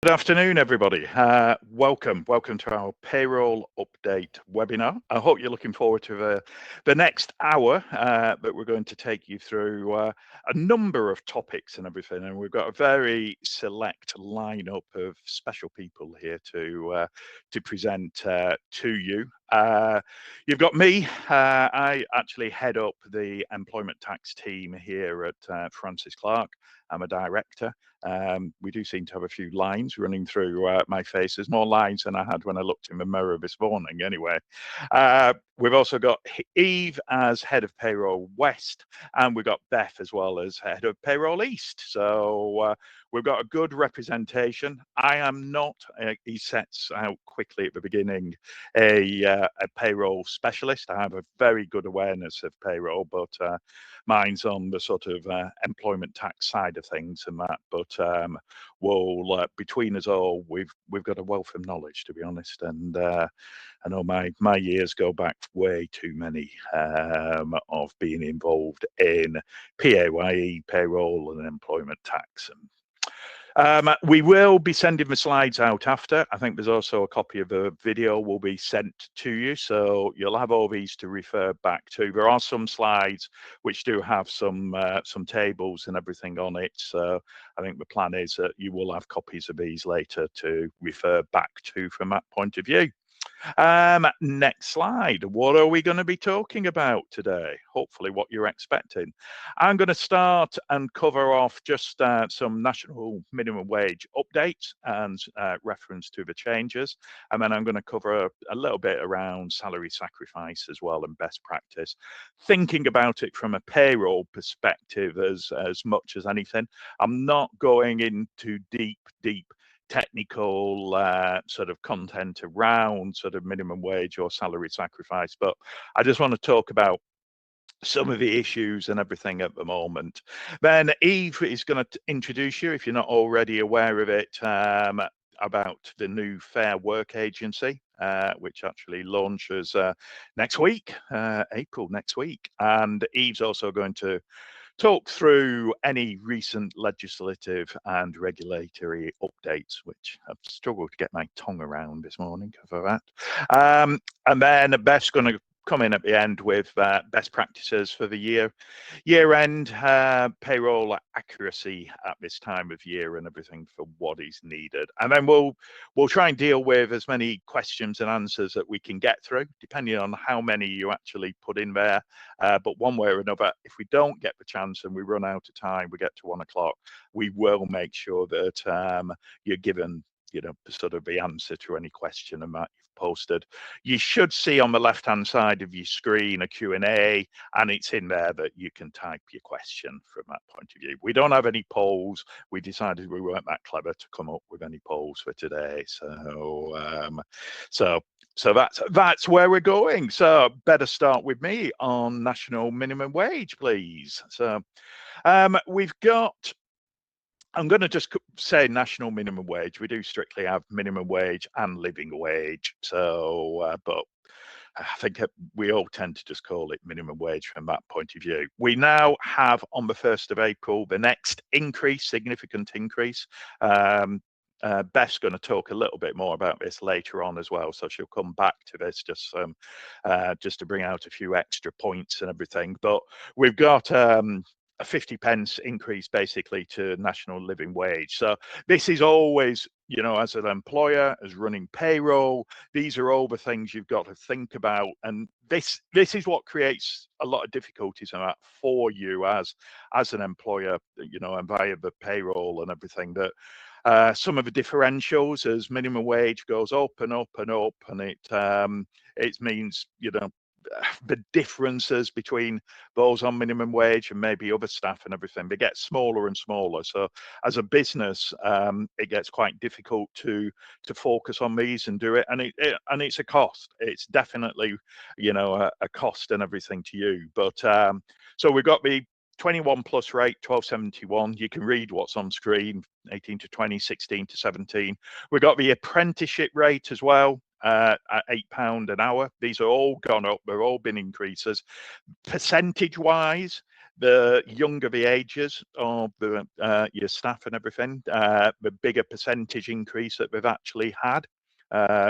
Good afternoon, everybody. Welcome to our payroll update webinar. I hope you're looking forward to the next hour that we're going to take you through a number of topics and everything. And we've got a very select lineup of special people here to present to you. You've got me. I actually head up the employment tax team here at Francis Clark. I'm a director. We do seem to have a few lines running through my face. There's more lines than I had when I looked in the mirror this morning anyway. We've also got Eve as head of payroll West, and we've got Beth as well as head of payroll East. So we've got a good representation. I am not, he sets out quickly at the beginning, a payroll specialist. I have a very good awareness of payroll, but mine's on the sort of employment tax side of things and that. But we'll between us all, we've got a wealth of knowledge, to be honest. And I know my years go back way too many of being involved in PAYE, payroll, and employment tax. We will be sending the slides out after. I think there's also a copy of the video will be sent to you, so you'll have all these to refer back to. There are some slides which do have some tables and everything on it, so I think the plan is that you will have copies of these later to refer back to from that point of view. Next slide. What are we going to be talking about today? Hopefully what you're expecting. I'm going to start and cover off just some national minimum wage updates and reference to the changes. And then I'm going to cover a little bit around salary sacrifice as well and best practice, thinking about it from a payroll perspective as much as anything. I'm not going into deep technical sort of content around sort of minimum wage or salary sacrifice, but I just want to talk about some of the issues and everything at the moment. Then Eve is going to introduce you, if you're not already aware of it, about the new Fair Work Agency, which actually launches next week, April next week. And Eve's also going to talk through any recent legislative and regulatory updates, which I've struggled to get my tongue around this morning for that. And then Beth's going to come in at the end with best practices for the year end payroll accuracy at this time of year and everything for what is needed. And then we'll try and deal with as many questions and answers that we can get through, depending on how many you actually put in there. But one way or another, if we don't get the chance and we run out of time, we get to 1 o'clock, we will make sure that you're given, sort of the answer to any question and that you've posted. You should see on the left hand side of your screen a Q&A, and it's in there that you can type your question from that point of view. We don't have any polls. We decided we weren't that clever to come up with any polls for today, so that's where we're going. So better start with me on national minimum wage, please. So we've got, I'm going to just say national minimum wage. We do strictly have minimum wage and living wage. So, but I think we all tend to just call it minimum wage from that point of view. We now have on the 1st of April, the next increase, significant increase. Beth's going to talk a little bit more about this later on as well, so she'll come back to this just to bring out a few extra points and everything. But we've got a 50 pence increase basically to national living wage. So this is always, as an employer, as running payroll, these are all the things you've got to think about. And this is what creates a lot of difficulties in that for you as an employer, and via the payroll and everything, that some of the differentials as minimum wage goes up and up and up, and it means, the differences between those on minimum wage and maybe other staff and everything, they get smaller and smaller. So as a business, it gets quite difficult to focus on these and do it, and it's a cost. It's definitely a cost and everything to you. But so we've got the 21 plus rate, 1271. You can read what's on screen, 18 to 20, 16 to 17. We've got the apprenticeship rate as well, at £8 an hour. These are all gone up. They've all been increases. Percentage wise, the younger the ages of the your staff and everything, the bigger percentage increase that they've actually had.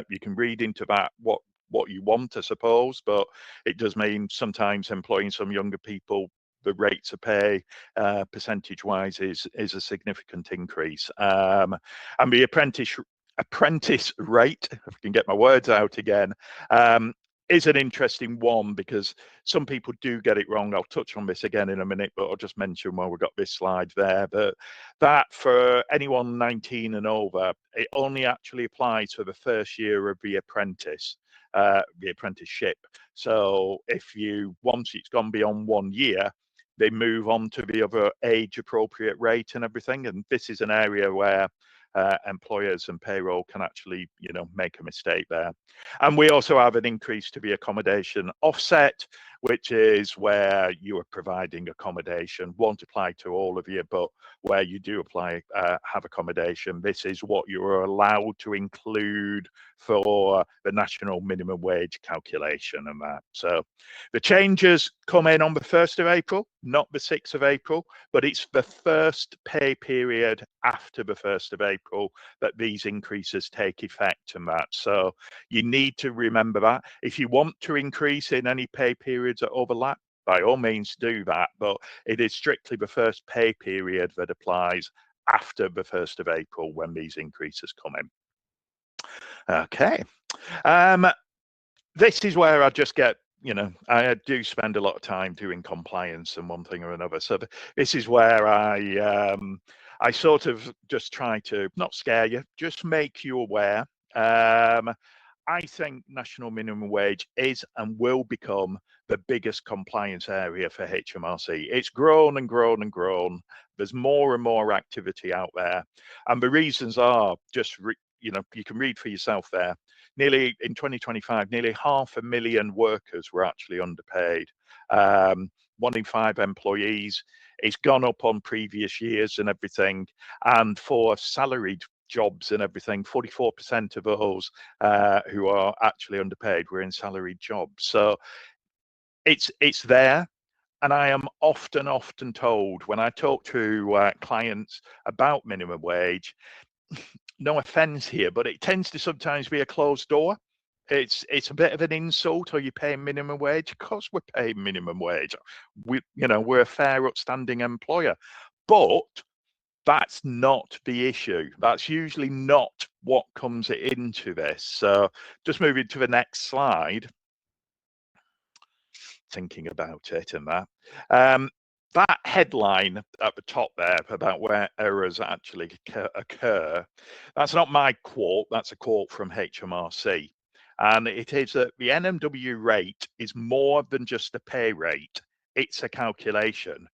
You can read into that what you want, I suppose, but it does mean sometimes employing some younger people, the rates of pay percentage-wise is a significant increase. And the apprentice rate, if I can get my words out again, is an interesting one because some people do get it wrong. I'll touch on this again in a minute, but I'll just mention while we've got this slide there that for anyone 19 and over, it only actually applies for the first year of the apprenticeship. So if once it's gone beyond 1 year, they move on to the other age appropriate rate and everything. And this is an area where employers and payroll can actually, make a mistake there. And we also have an increase to the accommodation offset, which is where you are providing accommodation. Won't apply to all of you, but where you do have accommodation, this is what you are allowed to include for the national minimum wage calculation and that. So the changes come in on the 1st of April, not the 6th of April, but it's the first pay period after the 1st of April that these increases take effect and that. So you need to remember that. If you want to increase in any pay periods that overlap, by all means do that, but it is strictly the first pay period that applies after the 1st of April when these increases come in. Okay. This is where I just get, I do spend a lot of time doing compliance and one thing or another. So this is where I sort of just try to not scare you, just make you aware. I think national minimum wage is and will become the biggest compliance area for HMRC. It's grown and grown and grown. There's more and more activity out there. And the reasons are just, you can read for yourself there. In 2025, nearly 500,000 workers were actually underpaid. 1 in 5 employees. It's gone up on previous years and everything. And for salaried jobs and everything, 44% of those who are actually underpaid were in salaried jobs. So it's there. And I am often told when I talk to clients about minimum wage, no offense here, but it tends to sometimes be a closed door. It's a bit of an insult. Are you paying minimum wage? Of course we're paying minimum wage. We're a fair, upstanding employer. But that's not the issue. That's usually not what comes into this. So just moving to the next slide, thinking about it and that headline at the top there about where errors actually occur, that's not my quote, that's a quote from HMRC. And it is that the NMW rate is more than just a pay rate, it's a calculation.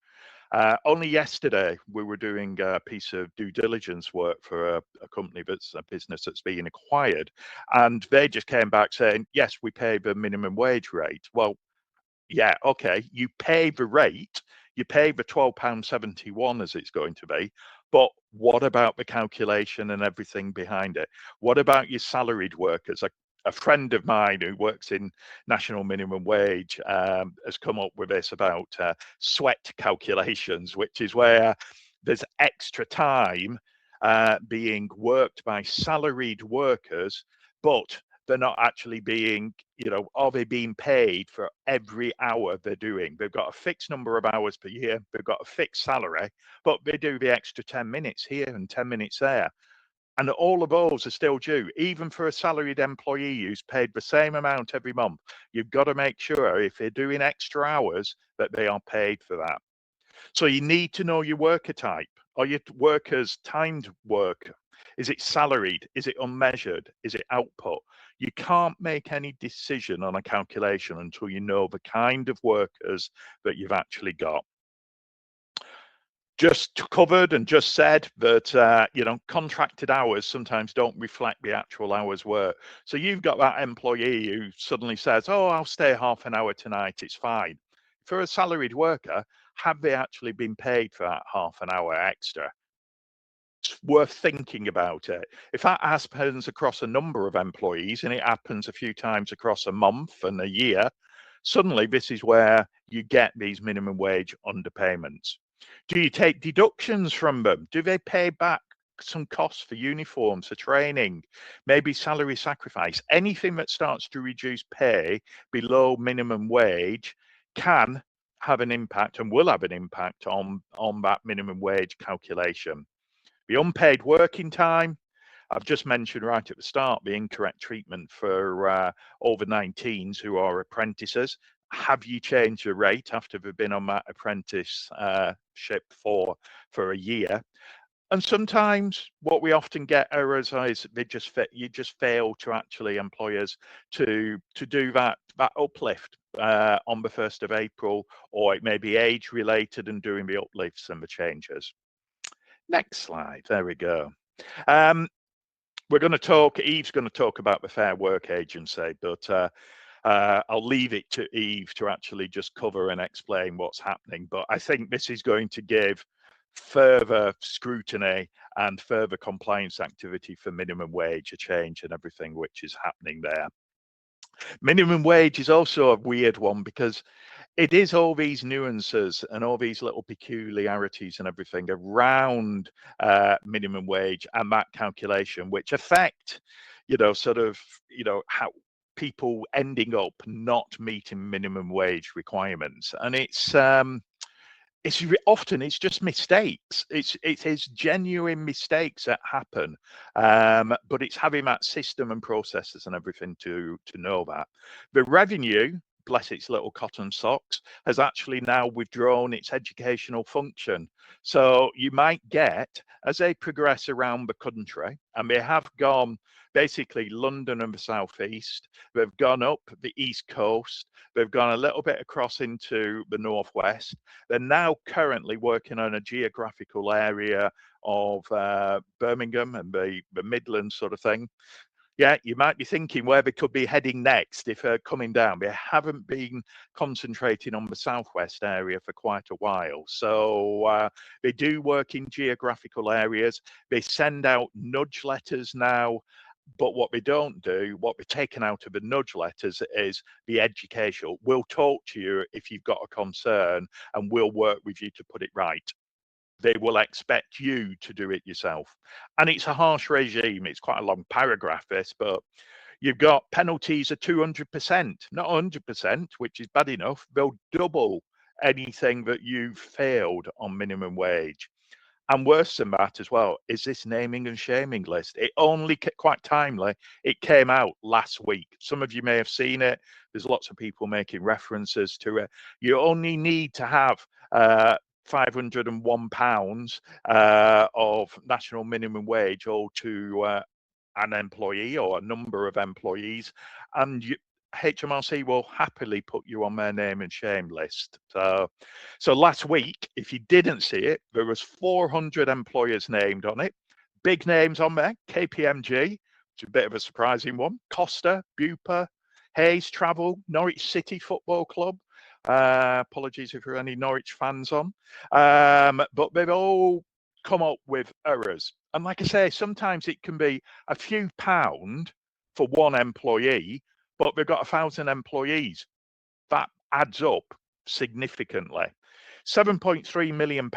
Only yesterday, we were doing a piece of due diligence work for a company that's a business that's being acquired. And they just came back saying, yes, we pay the minimum wage rate. Well, yeah, okay, you pay the rate, you pay the £12.71 as it's going to be, but what about the calculation and everything behind it? What about your salaried workers? A friend of mine who works in national minimum wage has come up with this about sweat calculations, which is where there's extra time being worked by salaried workers, but they're not actually being, are they being paid for every hour they're doing? They've got a fixed number of hours per year, they've got a fixed salary, but they do the extra 10 minutes here and 10 minutes there. And all of those are still due, even for a salaried employee who's paid the same amount every month. You've got to make sure if they're doing extra hours that they are paid for that. So you need to know your worker type. Are your workers timed work? Is it salaried? Is it unmeasured? Is it output? You can't make any decision on a calculation until you know the kind of workers that you've actually got. Just covered and just said that, contracted hours sometimes don't reflect the actual hours work. So you've got that employee who suddenly says, oh, I'll stay half an hour tonight, it's fine. For a salaried worker, have they actually been paid for that half an hour extra? It's worth thinking about it. If that happens across a number of employees and it happens a few times across a month and a year, suddenly this is where you get these minimum wage underpayments. Do you take deductions from them? Do they pay back some costs for uniforms, for training, maybe salary sacrifice? Anything that starts to reduce pay below minimum wage can have an impact and will have an impact on that minimum wage calculation. The unpaid working time, I've just mentioned right at the start the incorrect treatment for over 19s who are apprentices. Have you changed the rate after they've been on that apprenticeship for a year? And sometimes what we often get errors is you just fail to actually employers to do that uplift on the 1st of April, or it may be age related and doing the uplifts and the changes. Next slide. There we go. We're going to talk, Eve's going to talk about the Fair Work Agency, but I'll leave it to Eve to actually just cover and explain what's happening. But I think this is going to give further scrutiny and further compliance activity for minimum wage, a change and everything which is happening there. Minimum wage is also a weird one because it is all these nuances and all these little peculiarities and everything around minimum wage and that calculation, which affect, how people ending up not meeting minimum wage requirements. And it's often just mistakes. It is genuine mistakes that happen, but it's having that system and processes and everything to know that. The revenue, bless its little cotton socks, has actually now withdrawn its educational function. So you might get, as they progress around the country, and they have gone basically London and the southeast, they've gone up the east coast, they've gone a little bit across into the northwest. They're now currently working on a geographical area of Birmingham and the Midlands sort of thing. Yeah, you might be thinking where they could be heading next if they're coming down. They haven't been concentrating on the southwest area for quite a while. So they do work in geographical areas. They send out nudge letters now. But what they don't do, what they've taken out of the nudge letters is the educational. We'll talk to you if you've got a concern and we'll work with you to put it right. They will expect you to do it yourself. And it's a harsh regime. It's quite a long paragraph, this, but you've got penalties of 200%, not 100%, which is bad enough. They'll double anything that you've failed on minimum wage. And worse than that as well is this naming and shaming list. It only, quite timely, it came out last week. Some of you may have seen it. There's lots of people making references to it. You only need to have £501 of national minimum wage owed to an employee or a number of employees, and HMRC will happily put you on their name and shame list. So last week, if you didn't see it, there was 400 employers named on it. Big names on there: KPMG, which is a bit of a surprising one, Costa, Bupa, Hayes Travel, Norwich City Football Club. Apologies if there are any Norwich fans on, but they've all come up with errors. And like I say, sometimes it can be a few pound for one employee, but they've got 1,000 employees. That adds up significantly. £7.3 million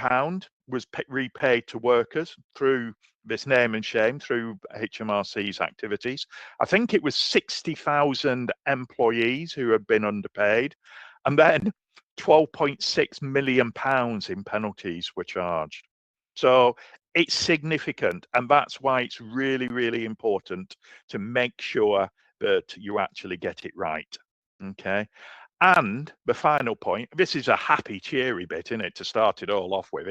was repaid to workers through this name and shame, through HMRC's activities. I think it was 60,000 employees who have been underpaid. And then £12.6 million in penalties were charged. So it's significant. And that's why it's really, really important to make sure that you actually get it right. Okay. And the final point, this is a happy, cheery bit, isn't it, to start it all off with.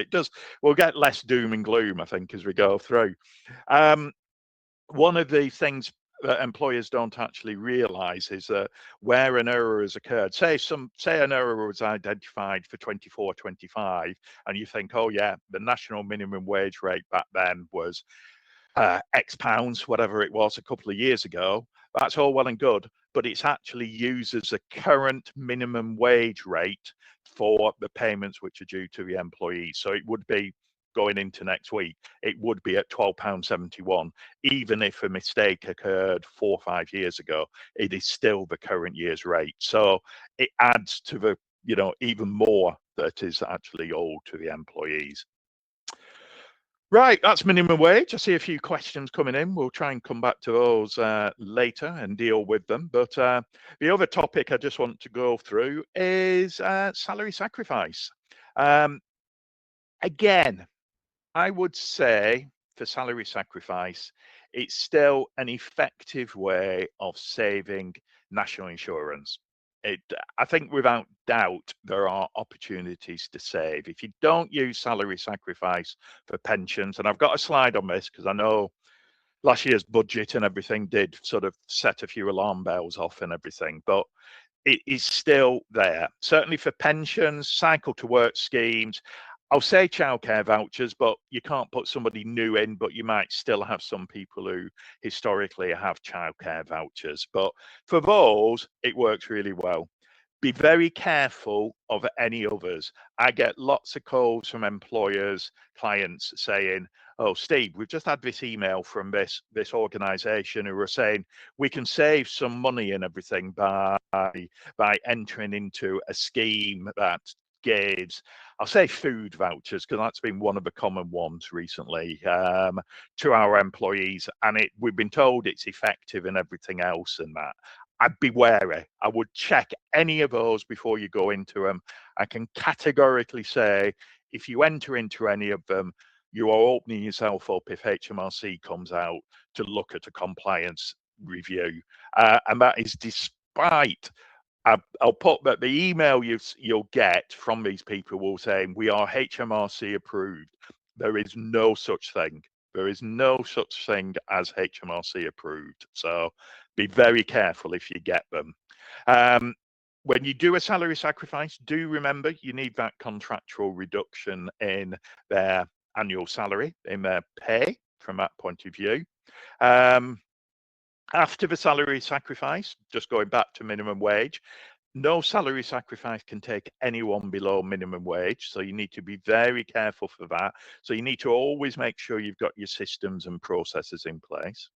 We'll get less doom and gloom, I think, as we go through. One of the things that employers don't actually realize is that where an error has occurred, say an error was identified for 24-25, and you think, oh yeah, the national minimum wage rate back then was X pounds, whatever it was a couple of years ago. That's all well and good, but it's actually used as a current minimum wage rate for the payments which are due to the employees. So it would be going into next week, it would be at £12.71. Even if a mistake occurred 4 or 5 years ago, it is still the current year's rate. So it adds to the, even more that is actually owed to the employees. Right, that's minimum wage. I see a few questions coming in. We'll try and come back to those later and deal with them. But the other topic I just want to go through is salary sacrifice. Again, I would say for salary sacrifice, it's still an effective way of saving national insurance. I think without doubt, there are opportunities to save. If you don't use salary sacrifice for pensions, and I've got a slide on this because I know last year's budget and everything did sort of set a few alarm bells off and everything, but it is still there. Certainly for pensions, cycle to work schemes, I'll say childcare vouchers, but you can't put somebody new in, but you might still have some people who historically have childcare vouchers. But for those, it works really well. Be very careful of any others. I get lots of calls from employers, clients saying, "Oh, Steve, we've just had this email from this organization who are saying we can save some money and everything by entering into a scheme that gives," I'll say food vouchers, because that's been one of the common ones recently, to our employees, and we've been told it's effective and everything else and that. I'd be wary. I would check any of those before you go into them. I can categorically say, if you enter into any of them, you are opening yourself up if HMRC comes out to look at a compliance review. And that is despite, I'll put that the email you'll get from these people will say, we are HMRC approved. There is no such thing. There is no such thing as HMRC approved. So be very careful if you get them. When you do a salary sacrifice, do remember you need that contractual reduction in their annual salary, in their pay from that point of view. After the salary sacrifice, just going back to minimum wage, no salary sacrifice can take anyone below minimum wage. So you need to be very careful for that. So you need to always make sure you've got your systems and processes in place.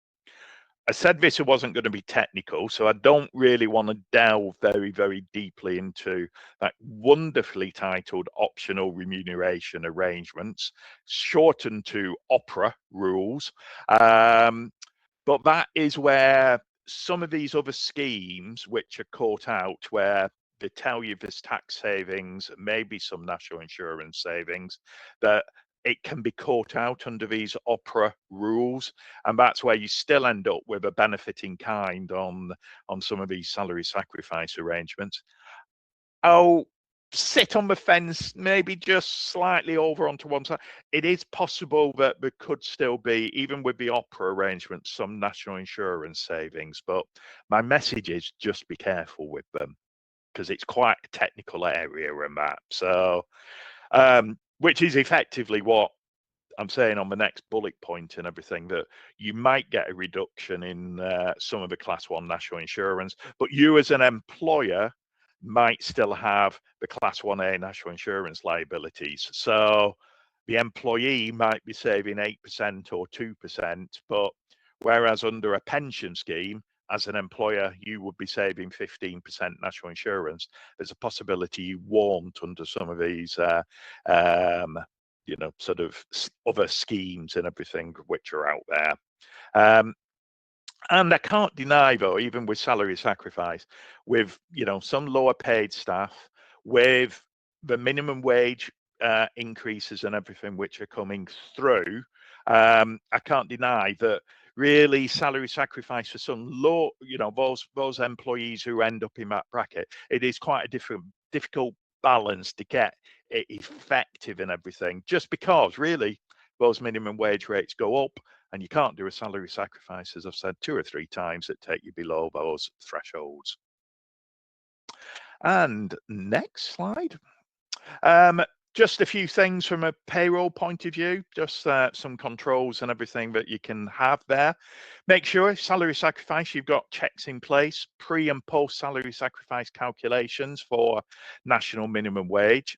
I said this wasn't going to be technical, so I don't really want to delve very, very deeply into that wonderfully titled optional remuneration arrangements, shortened to OPRA rules. But that is where some of these other schemes, which are caught out, where they tell you there's tax savings, maybe some national insurance savings, that it can be caught out under these OPRA rules, and that's where you still end up with a benefit in kind on some of these salary sacrifice arrangements. I'll sit on the fence, maybe just slightly over onto one side. It is possible that there could still be, even with the OPRA arrangement, some national insurance savings, but my message is just be careful with them because it's quite a technical area and that. So which is effectively what I'm saying on the next bullet point and everything, that you might get a reduction in some of the class 1 national insurance, but you as an employer might still have the class 1A national insurance liabilities. So the employee might be saving 8% or 2%, but whereas under a pension scheme, as an employer, you would be saving 15% national insurance. There's a possibility you won't under some of these, sort of other schemes and everything which are out there. And I can't deny, though, even with salary sacrifice, with some lower paid staff, with the minimum wage increases and everything which are coming through, I can't deny that really salary sacrifice for some low, those employees who end up in that bracket, it is quite a difficult balance to get it effective and everything, just because really those minimum wage rates go up and you can't do a salary sacrifice, as I've said 2 or 3 times, that take you below those thresholds. And next slide. Just a few things from a payroll point of view, just some controls and everything that you can have there. Make sure salary sacrifice, you've got checks in place, pre and post salary sacrifice calculations for national minimum wage.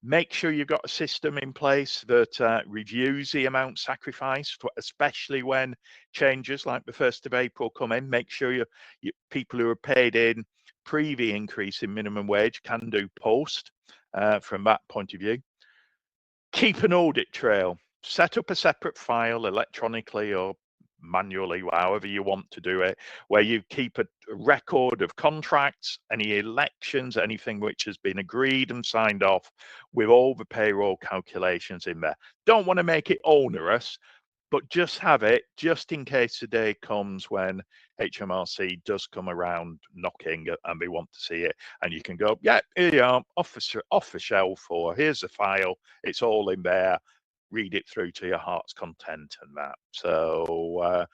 Make sure you've got a system in place that reviews the amount sacrificed, especially when changes like the 1st of April come in. Make sure you people who are paid in pre the increase in minimum wage can do post from that point of view. Keep an audit trail. Set up a separate file electronically or manually, however you want to do it, where you keep a record of contracts, any elections, anything which has been agreed and signed off, with all the payroll calculations in there. Don't want to make it onerous, but just have it just in case the day comes when HMRC does come around knocking and they want to see it, and you can go, yeah, here you are, off the shelf, or here's the file, it's all in there, read it through to your heart's content and that. So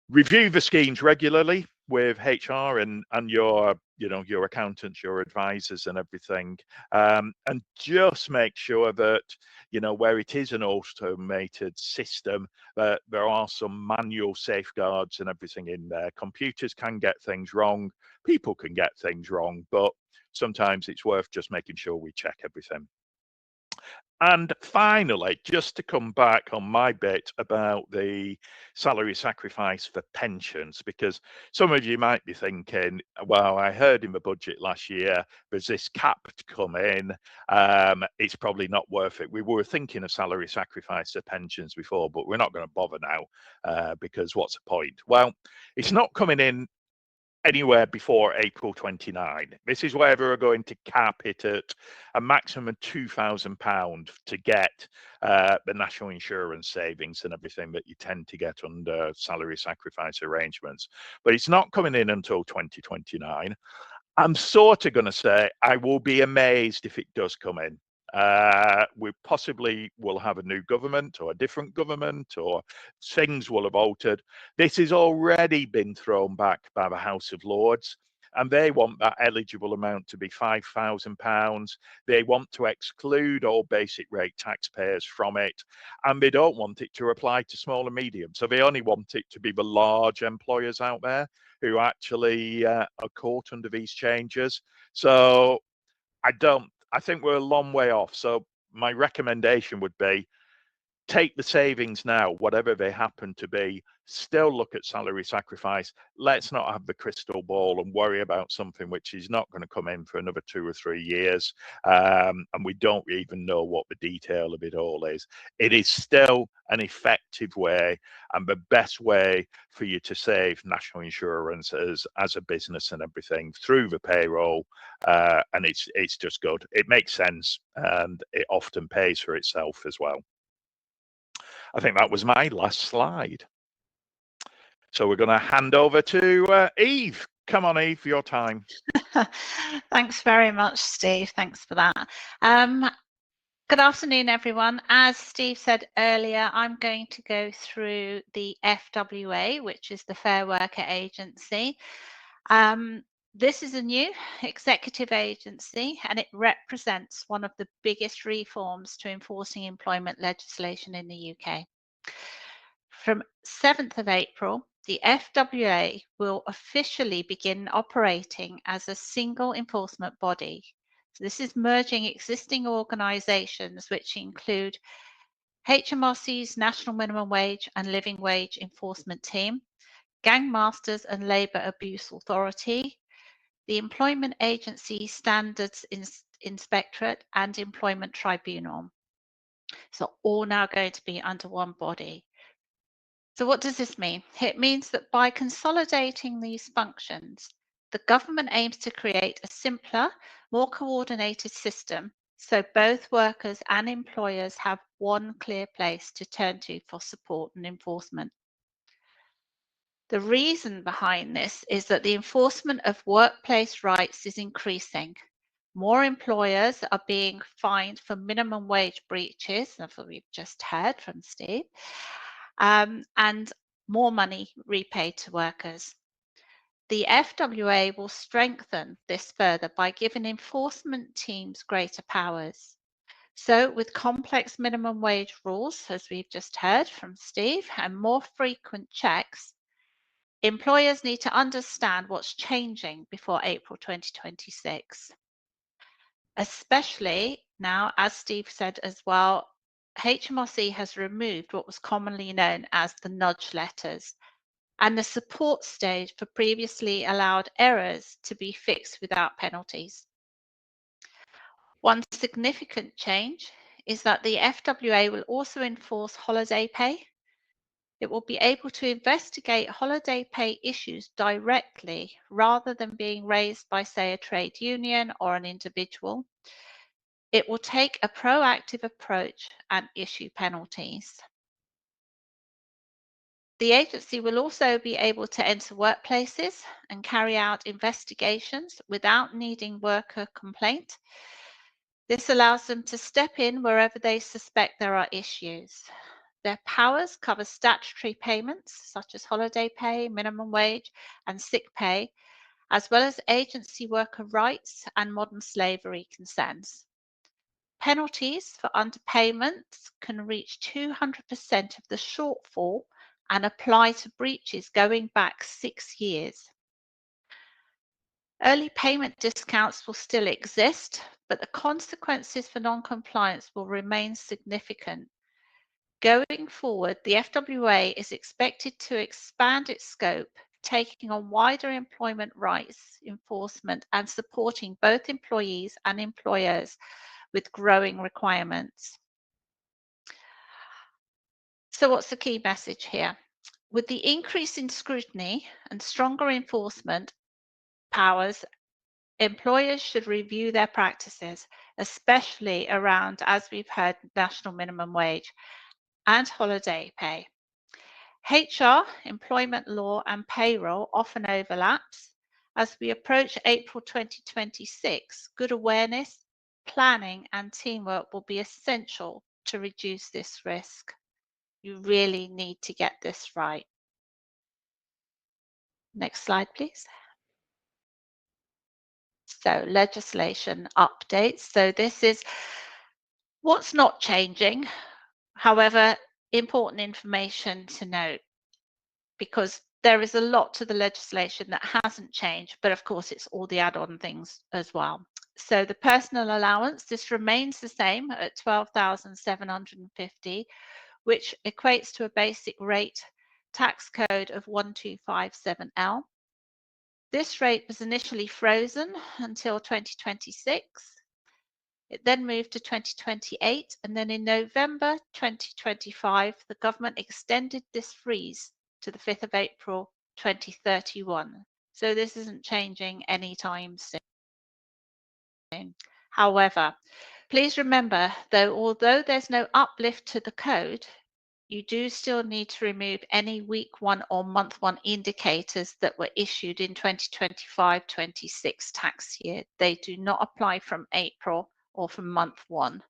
review the schemes regularly with HR and your your accountants, your advisors and everything, and just make sure that where it is an automated system, that there are some manual safeguards and everything in there. Computers can get things wrong, people can get things wrong, but sometimes it's worth just making sure we check everything. And finally, just to come back on my bit about the salary sacrifice for pensions, because some of you might be thinking, well, I heard in the budget last year, there's this cap to come in. It's probably not worth it. We were thinking of salary sacrifice for pensions before, but we're not going to bother now because what's the point? Well, it's not coming in anywhere before April 29. This is where we're going to cap it at a maximum £2,000 to get the national insurance savings and everything that you tend to get under salary sacrifice arrangements. But it's not coming in until 2029. I'm sort of going to say I will be amazed if it does come in. We possibly will have a new government or a different government, or things will have altered. This has already been thrown back by the House of Lords, and they want that eligible amount to be £5,000. They want to exclude all basic rate taxpayers from it, and they don't want it to apply to small and medium. So they only want it to be the large employers out there who actually are caught under these changes. So I think we're a long way off. So my recommendation would be take the savings now, whatever they happen to be, still look at salary sacrifice. Let's not have the crystal ball and worry about something which is not going to come in for another 2 or 3 years. And we don't even know what the detail of it all is. It is still an effective way and the best way for you to save national insurance as a business and everything through the payroll. And it's just good. It makes sense and it often pays for itself as well. I think that was my last slide. So we're going to hand over to Eve. Come on, Eve, your time. Thanks very much, Steve. Thanks for that. Good afternoon, everyone. As Steve said earlier, I'm going to go through the FWA, which is the Fair Worker Agency. This is a new executive agency, and it represents one of the biggest reforms to enforcing employment legislation in the UK. From 7th of April, the FWA will officially begin operating as a single enforcement body. So this is merging existing organisations, which include HMRC's National Minimum Wage and Living Wage Enforcement Team, Gang Masters and Labour Abuse Authority, the Employment Agency Standards Inspectorate and Employment Tribunal. So all now going to be under one body. So what does this mean? It means that by consolidating these functions, the government aims to create a simpler, more coordinated system so both workers and employers have one clear place to turn to for support and enforcement. The reason behind this is that the enforcement of workplace rights is increasing. More employers are being fined for minimum wage breaches, that's what we've just heard from Steve, and more money repaid to workers. The FWA will strengthen this further by giving enforcement teams greater powers. So with complex minimum wage rules, as we've just heard from Steve, and more frequent checks, employers need to understand what's changing before April 2026. Especially now, as Steve said as well, HMRC has removed what was commonly known as the nudge letters and the support stage for previously allowed errors to be fixed without penalties. One significant change is that the FWA will also enforce holiday pay. It will be able to investigate holiday pay issues directly rather than being raised by, say, a trade union or an individual. It will take a proactive approach and issue penalties. The agency will also be able to enter workplaces and carry out investigations without needing worker complaint. This allows them to step in wherever they suspect there are issues. Their powers cover statutory payments such as holiday pay, minimum wage, and sick pay, as well as agency worker rights and modern slavery concerns. Penalties for underpayments can reach 200% of the shortfall and apply to breaches going back 6 years. Early payment discounts will still exist, but the consequences for non-compliance will remain significant. Going forward, the FWA is expected to expand its scope, taking on wider employment rights enforcement and supporting both employees and employers with growing requirements. So what's the key message here? With the increase in scrutiny and stronger enforcement powers, employers should review their practices, especially around, as we've heard, national minimum wage and holiday pay. HR, employment law, and payroll often overlaps. As we approach April 2026, good awareness, planning, and teamwork will be essential to reduce this risk. You really need to get this right. Next slide, please. So, legislation updates. So, this is what's not changing. However, important information to note, because there is a lot to the legislation that hasn't changed, but of course it's all the add-on things as well. So the personal allowance, this remains the same at 12,750, which equates to a basic rate tax code of 1257L. This rate was initially frozen until 2026. It then moved to 2028, and then in November 2025, the government extended this freeze to the 5th of April 2031. So this isn't changing anytime soon. However, please remember, though, although there's no uplift to the code, you do still need to remove any week one or month one indicators that were issued in 2025-26 tax year. They do not apply from April or from month one.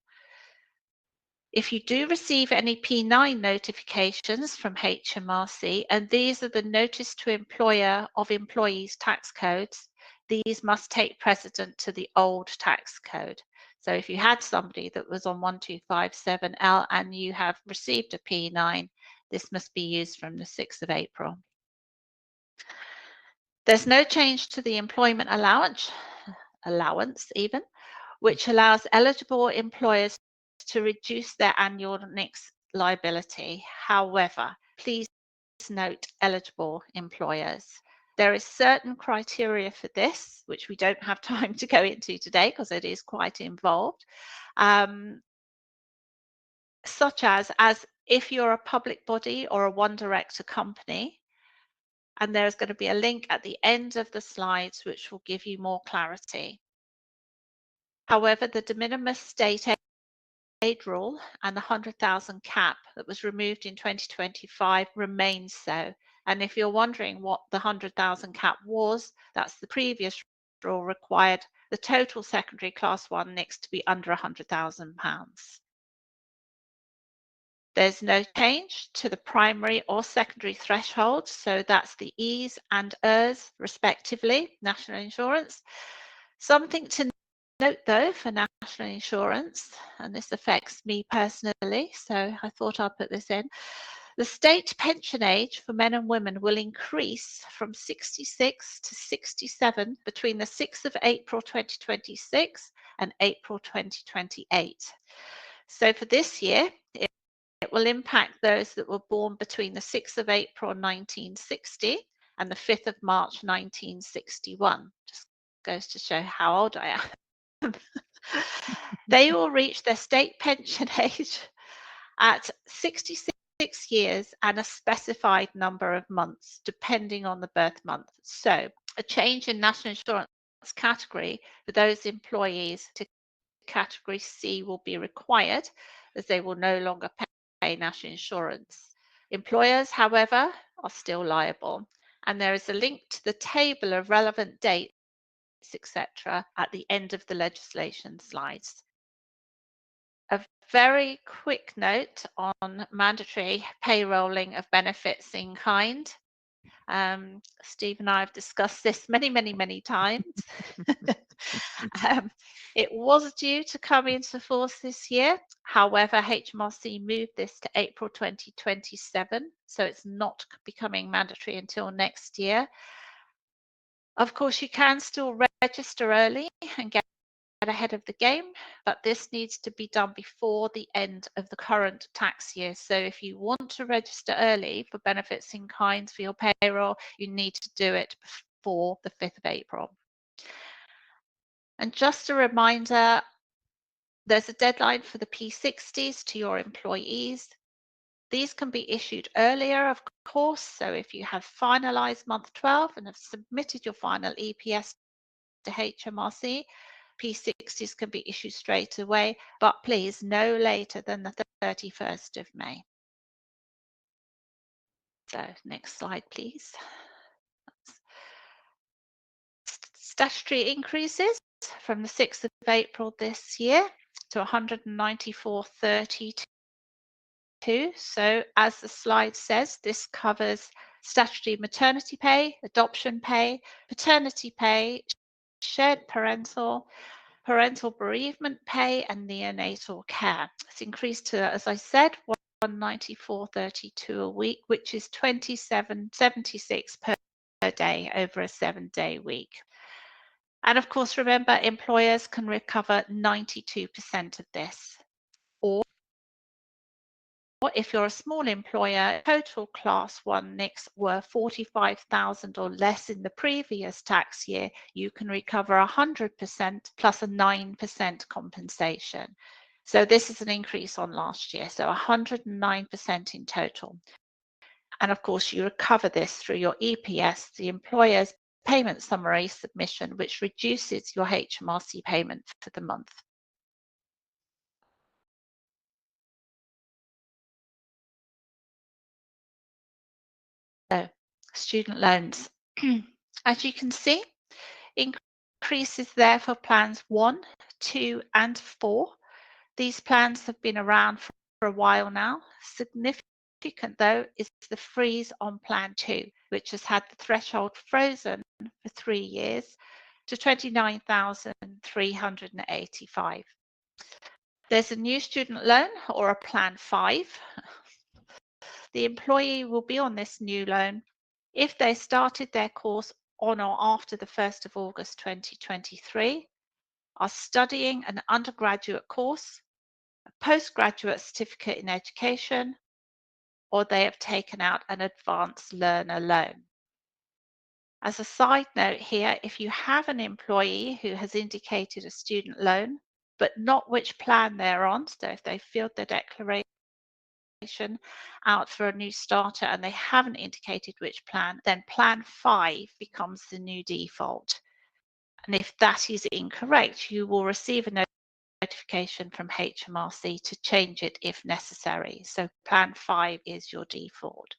If you do receive any P9 notifications from HMRC, and these are the notice to employer of employees tax codes, these must take precedent to the old tax code. So if you had somebody that was on 1257L and you have received a P9, this must be used from the 6th of April. There's no change to the employment allowance even, which allows eligible employers to reduce their annual NICS liability. However, please note eligible employers. There is certain criteria for this, which we don't have time to go into today because it is quite involved, such as if you're a public body or a one director company, and there's going to be a link at the end of the slides which will give you more clarity. However, the de minimis state aid rule and the 100,000 cap that was removed in 2025 remains so. And if you're wondering what the 100,000 cap was, that's the previous rule required the total secondary class 1 NICS to be under £100,000. There's no change to the primary or secondary thresholds, so that's the E's and R's respectively, national insurance. Something to note though for national insurance, and this affects me personally, so I thought I'd put this in. The state pension age for men and women will increase from 66 to 67 between the 6th of April 2026 and April 2028. So for this year, it will impact those that were born between the 6th of April 1960 and the 5th of March 1961. Just goes to show how old I am. They will reach their state pension age at 66 years and a specified number of months, depending on the birth month. So a change in national insurance category for those employees to category C will be required, as they will no longer pay national insurance. Employers, however, are still liable, and there is a link to the table of relevant dates, etc., at the end of the legislation slides. A very quick note on mandatory payrolling of benefits in kind. Steve and I have discussed this many times. It was due to come into force this year. However, HMRC moved this to April 2027, so it's not becoming mandatory until next year. Of course, you can still register early and get ahead of the game, but this needs to be done before the end of the current tax year. So if you want to register early for benefits in kind for your payroll, you need to do it before the 5th of April. And just a reminder, there's a deadline for the P60s to your employees. These can be issued earlier, of course. So if you have finalized month 12 and have submitted your final EPS to HMRC, P60s can be issued straight away, but please no later than the 31st of May. So next slide, please. Statutory increases from the 6th of April this year to 194.32. So as the slide says, this covers statutory maternity pay, adoption pay, paternity pay, shared parental bereavement pay, and neonatal care. It's increased to, as I said, 194.32 a week, which is 27.76 per day over a 7-day week. And of course, remember, employers can recover 92% of this. Or if you're a small employer, total class 1 NICs were 45,000 or less in the previous tax year, you can recover 100% plus a 9% compensation. So this is an increase on last year, so 109% in total. And of course, you recover this through your EPS, the employer's payment summary submission, which reduces your HMRC payment for the month. So, student loans. As you can see, increases there for plans 1, 2, and 4. These plans have been around for a while now. Significant, though, is the freeze on plan 2, which has had the threshold frozen for 3 years to 29,385. There's a new student loan, or a plan 5. The employee will be on this new loan if they started their course on or after the 1st of August 2023, are studying an undergraduate course, a postgraduate certificate in education, or they have taken out an advanced learner loan. As a side note here, if you have an employee who has indicated a student loan, but not which plan they're on, so if they filled their declaration out for a new starter and they haven't indicated which plan, then plan 5 becomes the new default. And if that is incorrect, you will receive a notification from HMRC to change it if necessary. So plan 5 is your default.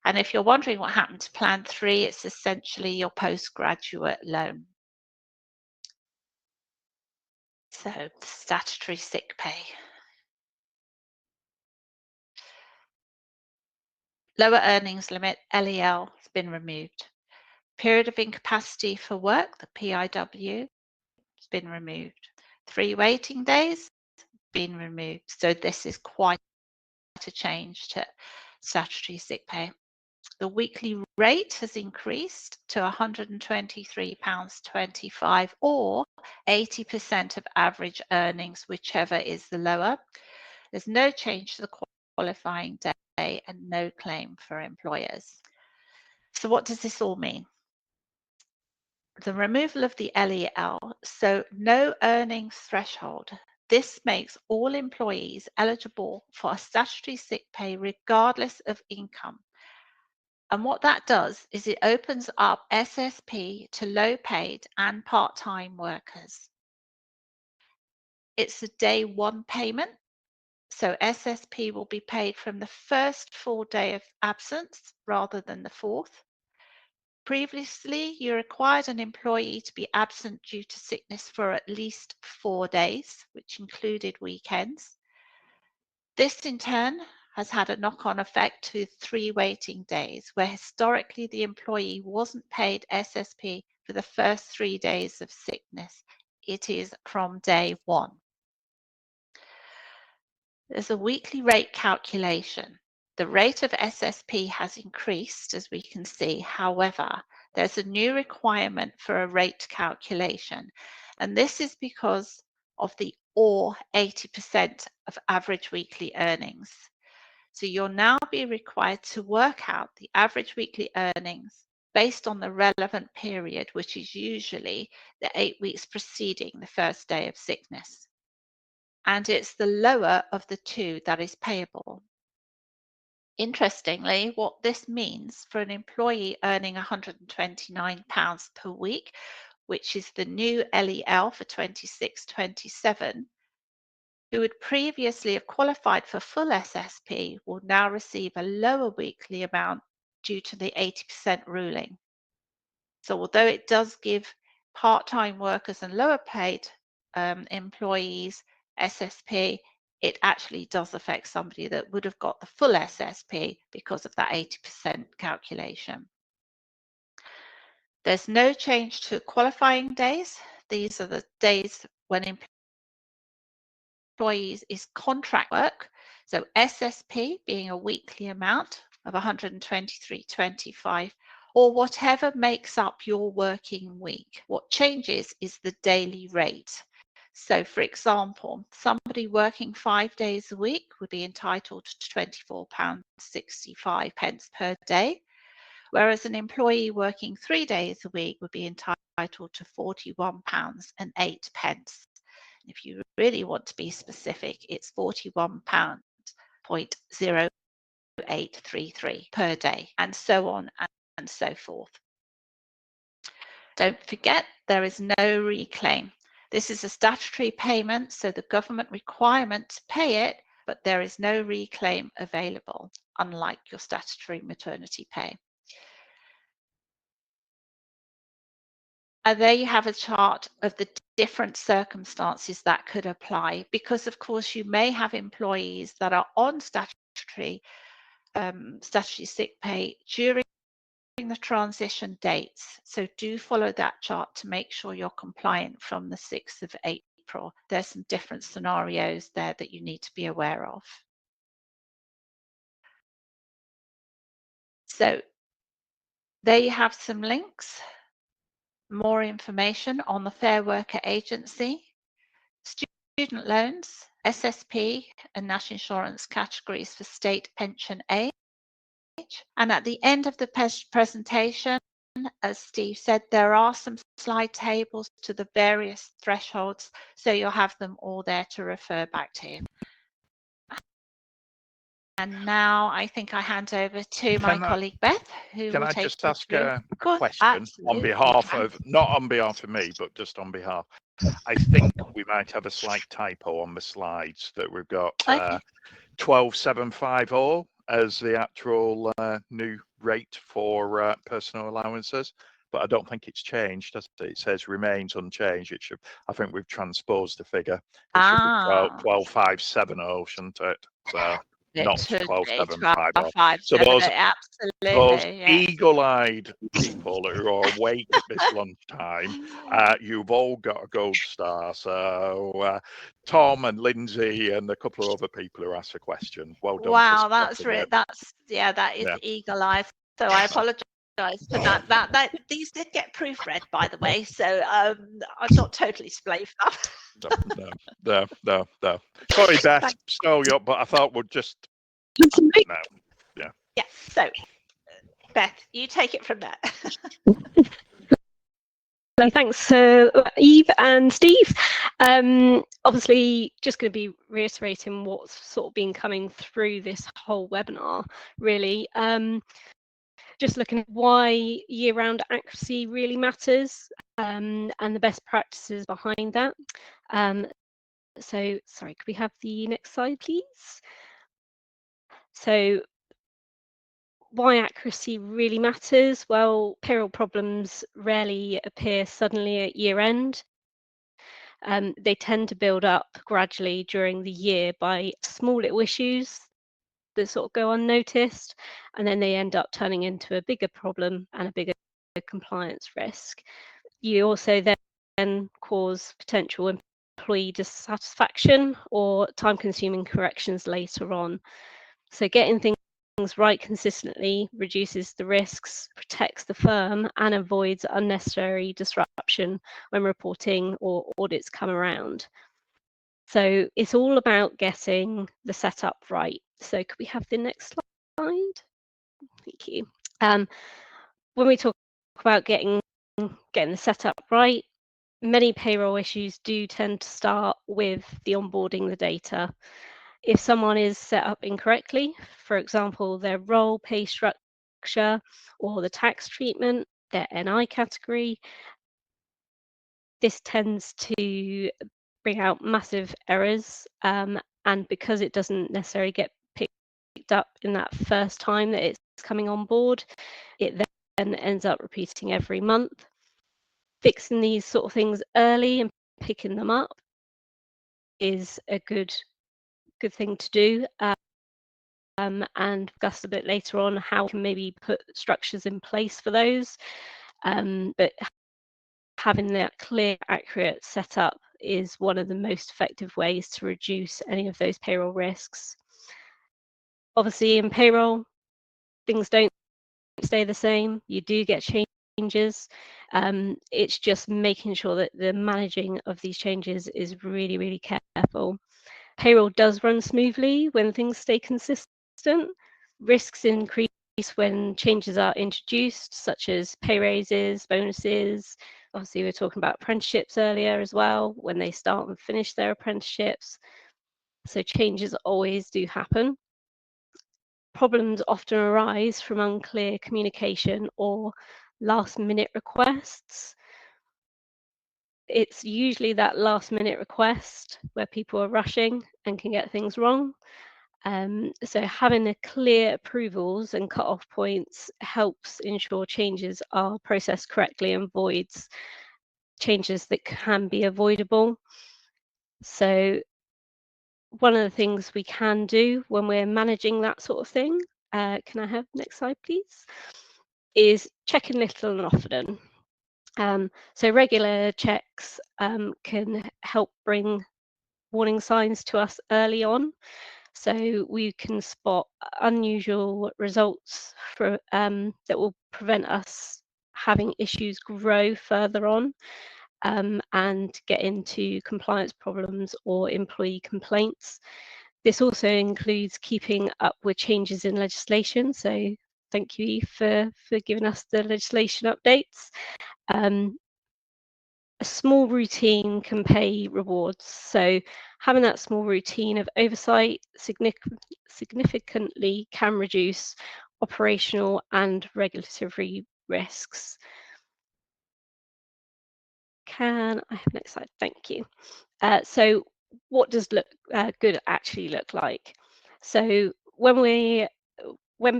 And if you're wondering what happened to plan 3, it's essentially your postgraduate loan. So statutory sick pay. Lower earnings limit, LEL, has been removed. Period of incapacity for work, the PIW, has been removed. 3 waiting days, been removed. So this is quite a change to statutory sick pay. The weekly rate has increased to £123.25 or 80% of average earnings, whichever is the lower. There's no change to the qualifying day and no claim for employers. So what does this all mean? The removal of the LEL, so no earnings threshold. This makes all employees eligible for a statutory sick pay regardless of income. And what that does is it opens up SSP to low paid and part-time workers. It's a day one payment. So SSP will be paid from the first full day of absence rather than the fourth. Previously, you required an employee to be absent due to sickness for at least 4 days, which included weekends. This in turn has had a knock-on effect to 3 waiting days, where historically the employee wasn't paid SSP for the first 3 days of sickness. It is from day one. There's a weekly rate calculation. The rate of SSP has increased, as we can see. However, there's a new requirement for a rate calculation, and this is because of the or 80% of average weekly earnings. So you'll now be required to work out the average weekly earnings based on the relevant period, which is usually the 8 weeks preceding the first day of sickness. And it's the lower of the two that is payable. Interestingly, what this means for an employee earning £129 per week, which is the new LEL for 26-27, who would previously have qualified for full SSP will now receive a lower weekly amount due to the 80% ruling. So although it does give part-time workers and lower paid employees SSP, it actually does affect somebody that would have got the full SSP because of that 80% calculation. There's no change to qualifying days. These are the days when employees is contract work. So SSP being a weekly amount of 123.25 or whatever makes up your working week. What changes is the daily rate. So for example, somebody working 5 days a week would be entitled to £24.65 per day, whereas an employee working 3 days a week would be entitled to £41.08. If you really want to be specific, it's £41.0833 per day, and so on and so forth. Don't forget, there is no reclaim. This is a statutory payment, so the government requirement to pay it, but there is no reclaim available, unlike your statutory maternity pay. There you have a chart of the different circumstances that could apply, because of course you may have employees that are on statutory sick pay during the transition dates. So do follow that chart to make sure you're compliant from the 6th of April. There's some different scenarios there that you need to be aware of. So there you have some links. More information on the Fair Worker Agency, student loans, SSP and national insurance categories for state pension age. And at the end of the presentation, as Steve said, there are some slide tables to the various thresholds, so you'll have them all there to refer back to. And now I think I hand over to my colleague Beth, who will take you through. Can I just ask a question on behalf of, not on behalf of me, but just on behalf? I think we might have a slight typo on the slides that we've got 12,750 as the actual new rate for personal allowances, but I don't think it's changed, does it? It says remains unchanged. It should, I think we've transposed the figure. It should be 12,570, shouldn't it? So not 12,750. So those eagle-eyed people who are awake at this lunchtime, you've all got a gold star. So Tom and Lindsay and a couple of other people who asked a question. Well done. Wow, that's that is eagle-eyed. So I apologise for that. These did get proofread, by the way, so I'm not totally to blame for that. No. Sorry, Beth, stole you up, but I thought we'd just no. Yeah. So, Beth, you take it from there. So thanks, Eve and Steve. Obviously, just going to be reiterating what's sort of been coming through this whole webinar, really. Just looking at why year-round accuracy really matters, and the best practices behind that. So, sorry, could we have the next slide, please? So, why accuracy really matters? Well, payroll problems rarely appear suddenly at year end. They tend to build up gradually during the year by small little issues that sort of go unnoticed, and then they end up turning into a bigger problem and a bigger compliance risk. You also then cause potential employee dissatisfaction or time-consuming corrections later on. So getting things right consistently reduces the risks, protects the firm, and avoids unnecessary disruption when reporting or audits come around. So it's all about getting the setup right. So could we have the next slide? Thank you. When we talk about getting the setup right, many payroll issues do tend to start with the onboarding the data. If someone is set up incorrectly, for example, their role, pay structure, or the tax treatment, their NI category, this tends to bring out massive errors. And because it doesn't necessarily get picked up in that first time that it's coming on board, it then ends up repeating every month. Fixing these sort of things early and picking them up is a good thing to do. And discuss a bit later on how we can maybe put structures in place for those. But having that clear, accurate setup is one of the most effective ways to reduce any of those payroll risks. Obviously, in payroll, things don't stay the same. You do get changes. It's just making sure that the managing of these changes is really, really careful. Payroll does run smoothly when things stay consistent. Risks increase when changes are introduced, such as pay raises, bonuses. Obviously, we were talking about apprenticeships earlier as well, when they start and finish their apprenticeships. So changes always do happen. Problems often arise from unclear communication or last-minute requests. It's usually that last-minute request where people are rushing and can get things wrong. So having the clear approvals and cut-off points helps ensure changes are processed correctly and avoids changes that can be avoidable. So one of the things we can do when we're managing that sort of thing, can I have next slide, please, is checking little and often. So regular checks can help bring warning signs to us early on. So we can spot unusual results that will prevent us having issues grow further on and get into compliance problems or employee complaints. This also includes keeping up with changes in legislation. So thank you for giving us the legislation updates. A small routine can pay rewards. So having that small routine of oversight significantly can reduce operational and regulatory risks. Can I have next slide? Thank you. So what does good actually look like? So when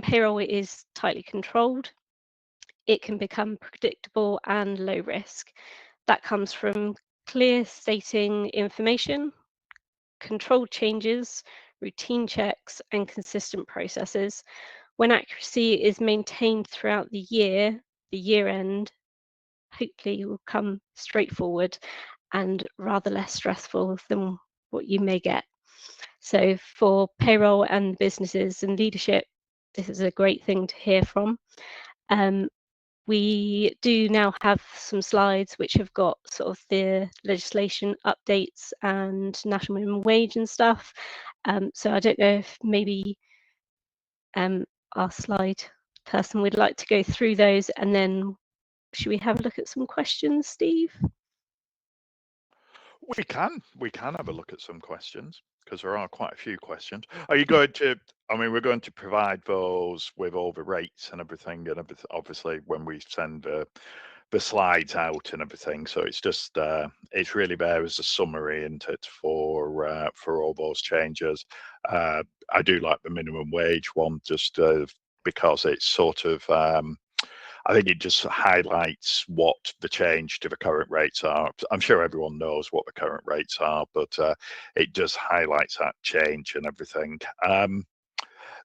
payroll is tightly controlled, it can become predictable and low risk. That comes from clear stating information, controlled changes, routine checks, and consistent processes. When accuracy is maintained throughout the year end hopefully will come straightforward and rather less stressful than what you may get. So for payroll and businesses and leadership, this is a great thing to hear from. We do now have some slides which have got sort of the legislation updates and national minimum wage and stuff. So I don't know if maybe our slide person would like to go through those, and then should we have a look at some questions, Steve? We can have a look at some questions, because there are quite a few questions. Are you going to, I mean, we're going to provide those with all the rates and everything, obviously when we send the slides out and everything. So it's just, it's really there as a summary, isn't it, for all those changes. I do like the minimum wage one, just because it's sort of, I think it just highlights what the change to the current rates are. I'm sure everyone knows what the current rates are, but it just highlights that change and everything.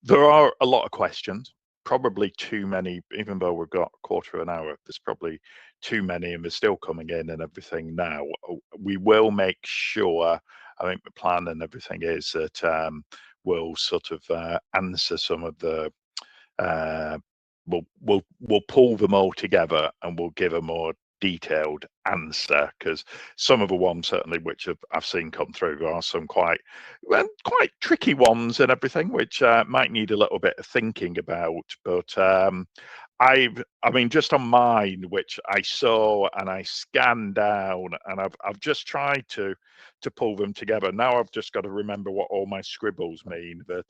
There are a lot of questions, probably too many, even though we've got a quarter of an hour, there's probably too many and they're still coming in and everything now. We will make sure, I think the plan and everything is that we'll sort of answer some of the we'll pull them all together and we'll give a more detailed answer, because some of the ones certainly which I've seen come through are some quite tricky ones and everything, which might need a little bit of thinking about. But I mean, just on mine, which I saw and I scanned down, and I've just tried to pull them together. Now I've just got to remember what all my scribbles mean, but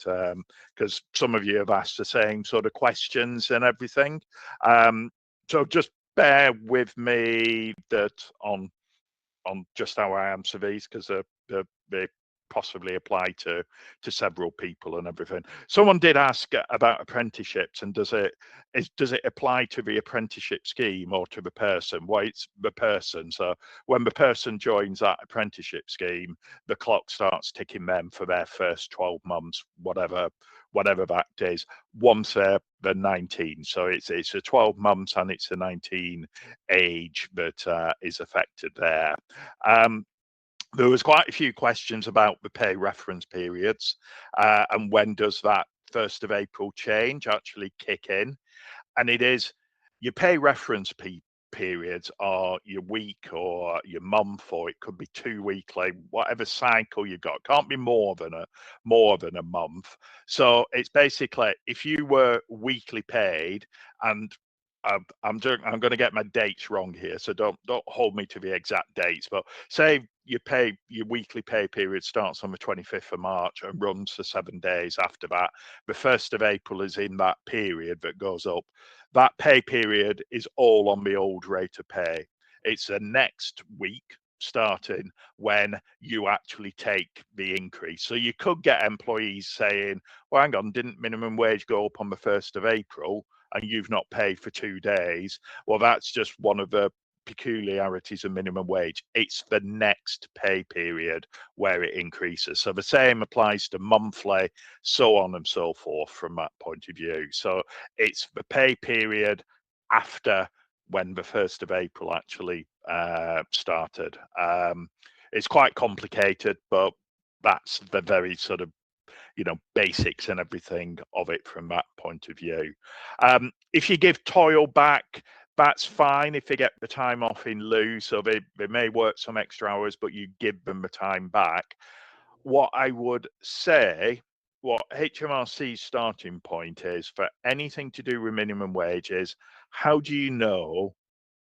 because some of you have asked the same sort of questions and everything. So just bear with me that on just how I answer these, because they possibly apply to several people and everything. Someone did ask about apprenticeships, and does it apply to the apprenticeship scheme or to the person? Well, it's the person. So when the person joins that apprenticeship scheme, the clock starts ticking them for their first 12 months, whatever that is, once they're 19. So it's a 12 months and it's a 19 age that is affected there. There was quite a few questions about the pay reference periods and when does that 1st of April change actually kick in. And it is your pay reference periods are your week or your month, or it could be 2 weekly, whatever cycle you've got. It can't be more than a month. So it's basically, if you were weekly paid, and I'm going to get my dates wrong here, so don't hold me to the exact dates, but say your weekly pay period starts on the 25th of March and runs for 7 days after that. The 1st of April is in that period that goes up. That pay period is all on the old rate of pay. It's the next week starting when you actually take the increase. So you could get employees saying, well, hang on, didn't minimum wage go up on the 1st of April? And you've not paid for 2 days. Well, that's just one of the peculiarities of minimum wage. It's the next pay period where it increases. So the same applies to monthly, so on and so forth from that point of view. So it's the pay period after when the 1st of April actually started. It's quite complicated, but that's the very sort of basics and everything of it from that point of view. If you give toil back, that's fine if they get the time off in lieu, so they may work some extra hours, but you give them the time back. What I would say, what HMRC's starting point is for anything to do with minimum wage is, how do you know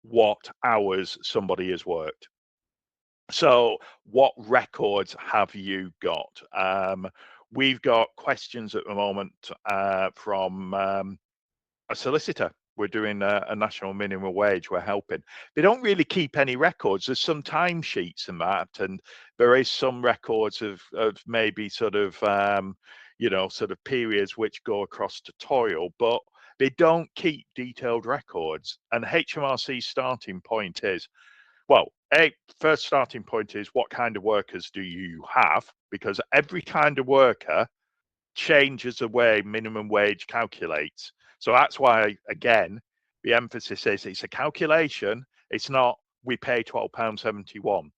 what hours somebody has worked? So what records have you got? We've got questions at the moment from a solicitor. We're doing a national minimum wage. We're helping. They don't really keep any records. There's some timesheets and that, and there is some records of maybe sort of sort of periods which go across to toil, but they don't keep detailed records. And HMRC's starting point is, well, first starting point is, what kind of workers do you have? Because every kind of worker changes the way minimum wage calculates. So that's why, again, the emphasis is it's a calculation. It's not we pay £12.71.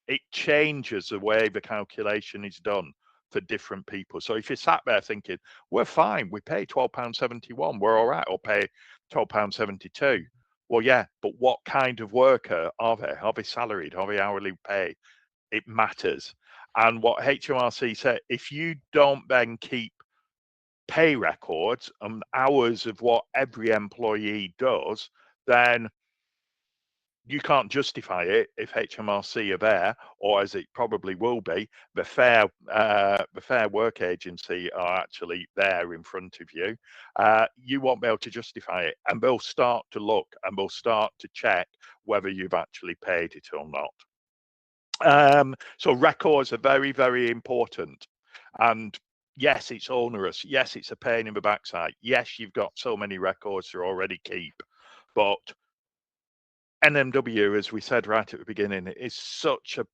It changes the way the calculation is done for different people. So if you sat there thinking, we're fine, we pay £12.71, we're all right, or pay £12.72. Well, yeah, but what kind of worker are they? Are they salaried? Are they hourly pay? It matters. And what HMRC said, if you don't then keep pay records and hours of what every employee does, then you can't justify it if HMRC are there, or as it probably will be, the Fair Work Agency are actually there in front of you. You won't be able to justify it, and they'll start to look and they'll start to check whether you've actually paid it or not. So records are very, very important, and yes, it's onerous. Yes, it's a pain in the backside. Yes, you've got so many records to already keep, but NMW, as we said right at the beginning, is such a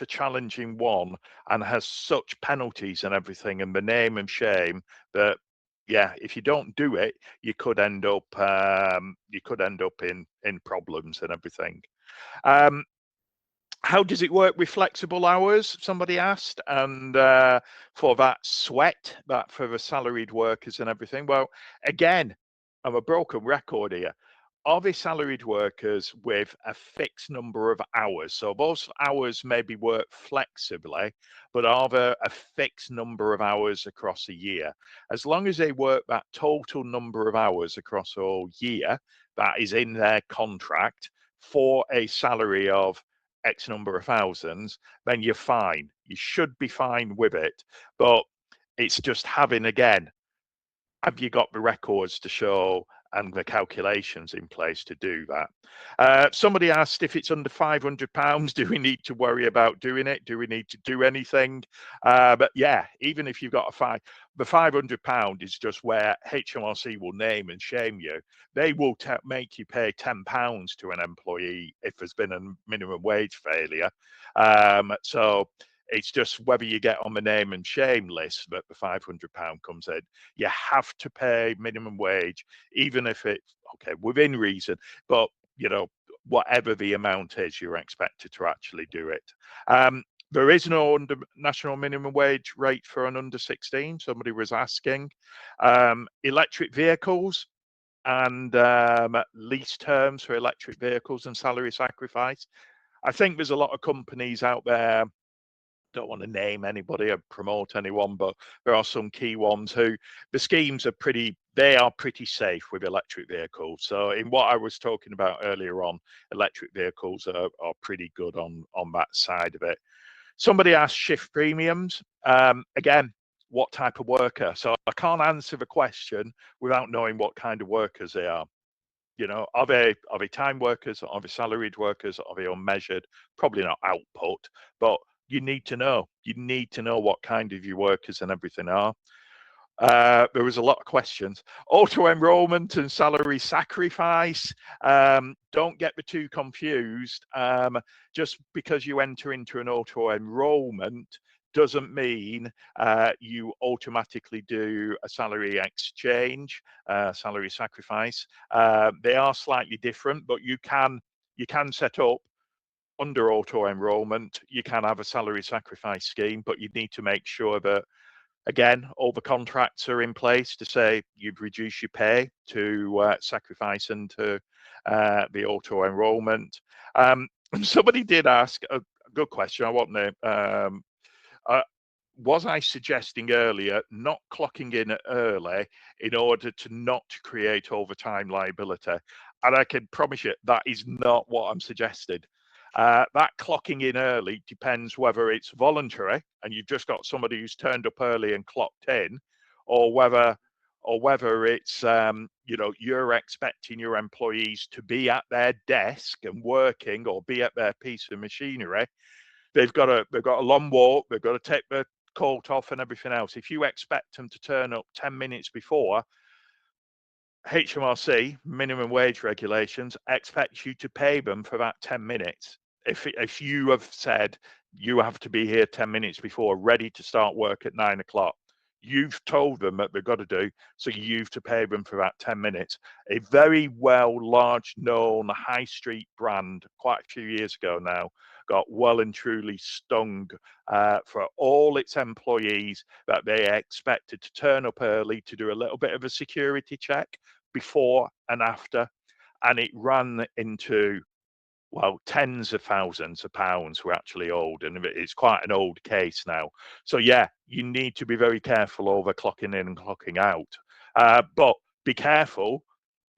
challenging one and has such penalties and everything, and the name and shame that, yeah, if you don't do it, you could end up in problems and everything. How does it work with flexible hours? Somebody asked, and for that sweat, that for the salaried workers and everything. Well, again, I'm a broken record here. Are they salaried workers with a fixed number of hours? So those hours may be worked flexibly, but are there a fixed number of hours across a year? As long as they work that total number of hours across a whole year, that is in their contract for a salary of X number of thousands, then you're fine. You should be fine with it. But it's just having, again, have you got the records to show and the calculations in place to do that? Somebody asked if it's under £500, do we need to worry about doing it? Do we need to do anything? But yeah, even if you've got the £500 is just where HMRC will name and shame you. They will make you pay £10 to an employee if there's been a minimum wage failure. So it's just whether you get on the name and shame list that the £500 comes in. You have to pay minimum wage, even if it's within reason, but whatever the amount is, you're expected to actually do it. There is no national minimum wage rate for an under 16. Somebody was asking. Electric vehicles and lease terms for electric vehicles and salary sacrifice. I think there's a lot of companies out there, don't want to name anybody or promote anyone, but there are some key ones who the schemes are pretty safe with electric vehicles. So in what I was talking about earlier on, electric vehicles are pretty good on that side of it. Somebody asked shift premiums. Again, what type of worker? So I can't answer the question without knowing what kind of workers they are. Are they time workers? Are they salaried workers? Are they unmeasured? Probably not output, but you need to know. You need to know what kind of your workers and everything are. There was a lot of questions. Auto-enrollment and salary sacrifice. Don't get the two confused. Just because you enter into an auto-enrollment doesn't mean you automatically do a salary exchange, salary sacrifice. They are slightly different, but you can set up under auto-enrollment, you can have a salary sacrifice scheme, but you need to make sure that, again, all the contracts are in place to say you'd reduce your pay to sacrifice into the auto-enrollment. Somebody did ask a good question. I want to. Was I suggesting earlier not clocking in early in order to not create overtime liability? And I can promise you that is not what I'm suggesting. That clocking in early depends whether it's voluntary and you've just got somebody who's turned up early and clocked in, or whether it's you're expecting your employees to be at their desk and working, or be at their piece of machinery. They've got a long walk. They've got to take their coat off and everything else. If you expect them to turn up 10 minutes before, HMRC minimum wage regulations expect you to pay them for that 10 minutes. If you have said you have to be here 10 minutes before, ready to start work at 9 o'clock, you've told them that they've got to do, so you've to pay them for that 10 minutes. A very well large known high street brand quite a few years ago now got well and truly stung for all its employees that they expected to turn up early to do a little bit of a security check before and after, and it ran into, well, tens of thousands of pounds were actually owed, and it's quite an old case now. So yeah, you need to be very careful over clocking in and clocking out. But be careful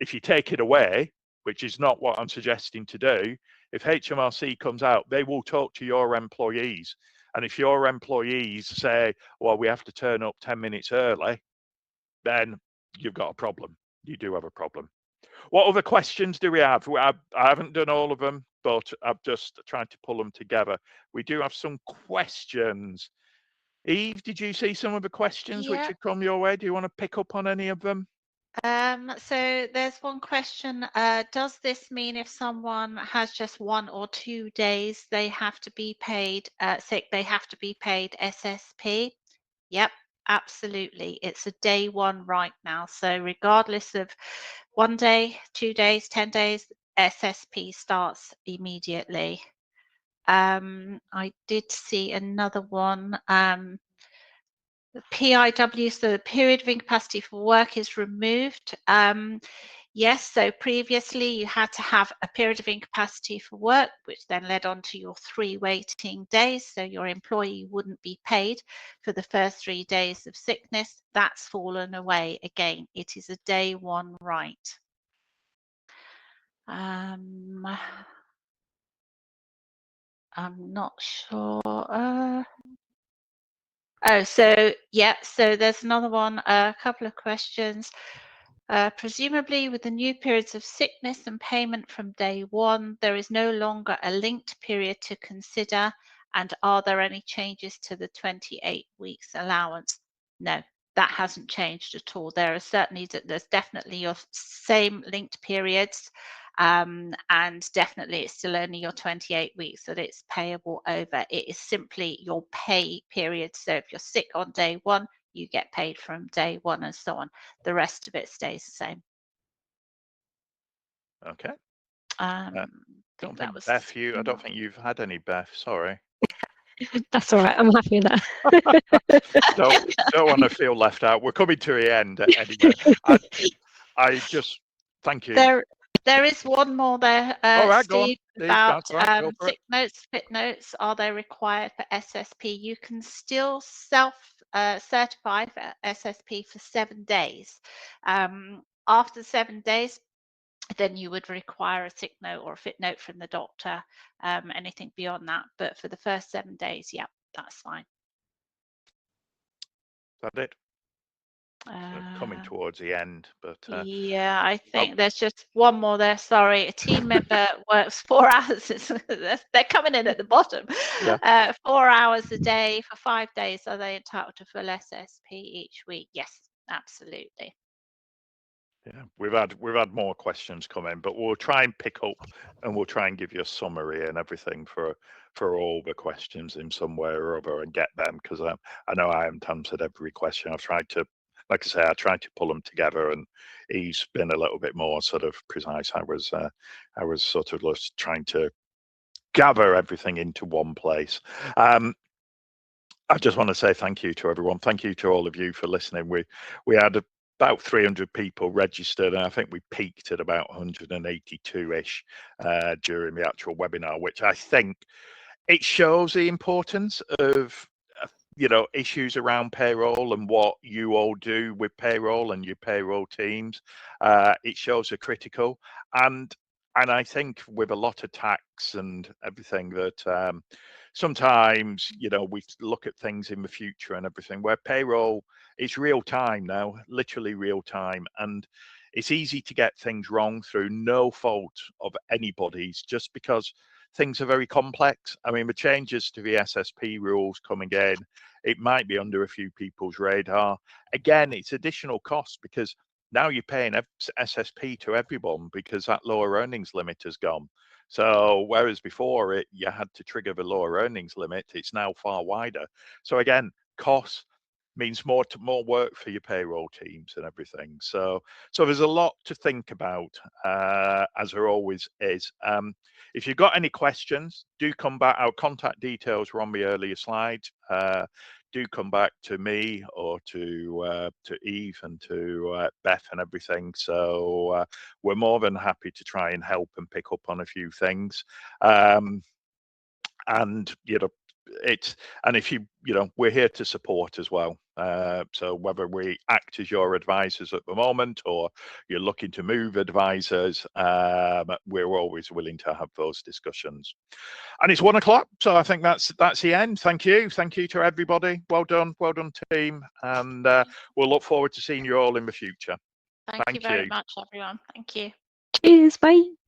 if you take it away, which is not what I'm suggesting to do. If HMRC comes out, they will talk to your employees. And if your employees say, well, we have to turn up 10 minutes early, then you've got a problem. You do have a problem. What other questions do we have? I haven't done all of them, but I've just tried to pull them together. We do have some questions. Eve, did you see some of the questions which had come your way? Do you want to pick up on any of them? So there's one question. Does this mean if someone has just 1 or 2 days, they have to be paid sick, they have to be paid SSP? Yep, absolutely. It's a day one right now. So regardless of 1 day, 2 days, 10 days, SSP starts immediately. I did see another one. The PIW, so the period of incapacity for work, is removed. Yes, so previously you had to have a period of incapacity for work, which then led on to your 3 waiting days. So your employee wouldn't be paid for the first 3 days of sickness. That's fallen away again. It is a day one right. I'm not sure. So there's another one, a couple of questions. Presumably with the new periods of sickness and payment from day one, there is no longer a linked period to consider, and are there any changes to the 28 weeks allowance? No, that hasn't changed at all. There's definitely your same linked periods, and definitely it's still only your 28 weeks that it's payable over. It is simply your pay period. So if you're sick on day one, you get paid from day one and so on. The rest of it stays the same. Okay. I don't think that think was. Beth, I don't think you've had any, Beth. Sorry. That's all right. I'm happy with that. don't want to feel left out. We're coming to the end anyway. I just thank you. There is one more there, All right, Steve, go on. about Right, go for sick notes, fit notes. Are they required for SSP? You can still self-certify for SSP for 7 days. After 7 days, then you would require a sick note or a fit note from the doctor. Anything beyond that, but for the first 7 days, yeah, that's fine. Is that it? Coming towards the end, but yeah, I think there's just one more there. Sorry, a team member works 4 hours. They're coming in at the bottom. Yeah. 4 hours a day for 5 days. Are they entitled to full SSP each week? Yes, absolutely. Yeah, we've had more questions come in, but we'll try and pick up and we'll try and give you a summary and everything for all the questions in some way or other and get them, because I know I haven't answered every question. I've tried to, like I say, I tried to pull them together, and he's been a little bit more sort of precise. I was sort of just trying to gather everything into one place. I just want to say thank you to everyone. Thank you to all of you for listening. We had about 300 people registered, and I think we peaked at about 182-ish during the actual webinar, which I think it shows the importance of issues around payroll and what you all do with payroll and your payroll teams. It shows the critical, and I think with a lot of tax and everything that sometimes we look at things in the future and everything where payroll is real time now, literally real time, and it's easy to get things wrong through no fault of anybody's, just because things are very complex. I mean, the changes to the SSP rules coming in, it might be under a few people's radar. Again, it's additional cost because now you're paying SSP to everyone because that lower earnings limit has gone. So whereas before you had to trigger the lower earnings limit, it's now far wider. So again, costs, means more work for your payroll teams and everything. So there's a lot to think about, as there always is. If you've got any questions, do come back. Our contact details were on the earlier slide. Do come back to me or to Eve and to Beth and everything. So we're more than happy to try and help and pick up on a few things. And if we're here to support as well. So whether we act as your advisors at the moment or you're looking to move advisors, we're always willing to have those discussions. And it's 1 o'clock, so I think that's the end. Thank you to everybody. Well done team, and we'll look forward to seeing you all in the future. Thank you very much, everyone. Thank you. Cheers, bye.